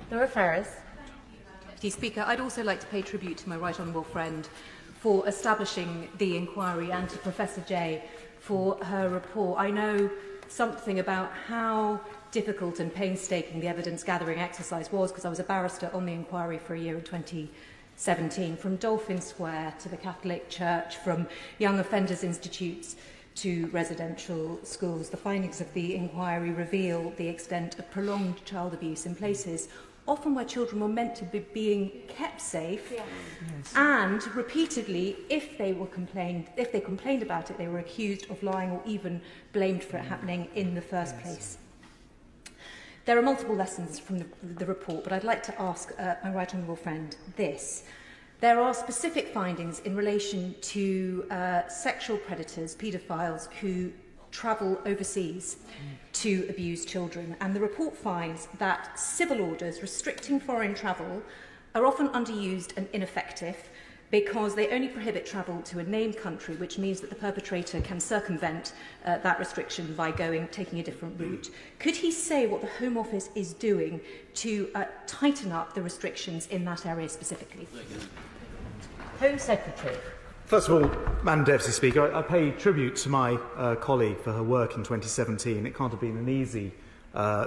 Farris. Deputy Speaker, I'd also like to pay tribute to my right honourable friend for establishing the inquiry and to Professor Jay for her report. I know something about how difficult and painstaking the evidence-gathering exercise was because I was a barrister on the inquiry for a year in 2017, from Dolphin Square to the Catholic Church, from young offenders institutes to residential schools. The findings of the inquiry reveal the extent of prolonged child abuse in places often where children were meant to be being kept safe, and repeatedly, if they complained about it, they were accused of lying or even blamed for it happening in the first place. There are multiple lessons from the report, but I'd like to ask my right honourable friend this. There are specific findings in relation to sexual predators, paedophiles, who travel overseas to abuse children, and the report finds that civil orders restricting foreign travel are often underused and ineffective because they only prohibit travel to a named country, which means that the perpetrator can circumvent that restriction by taking a different route. Could he say what the Home Office is doing to tighten up the restrictions in that area specifically? Home Secretary. First of all, Madam Deputy Speaker, I pay tribute to my colleague for her work in 2017. It can't have been an easy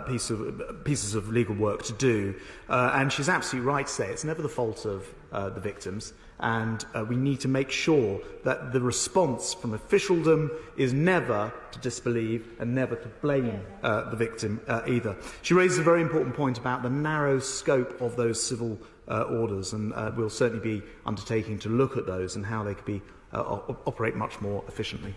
pieces of legal work to do, and she's absolutely right to say it's never the fault of the victims, and we need to make sure that the response from officialdom is never to disbelieve and never to blame the victim either. She raises a very important point about the narrow scope of those civil orders, and we'll certainly be undertaking to look at those and how they could be operate much more efficiently.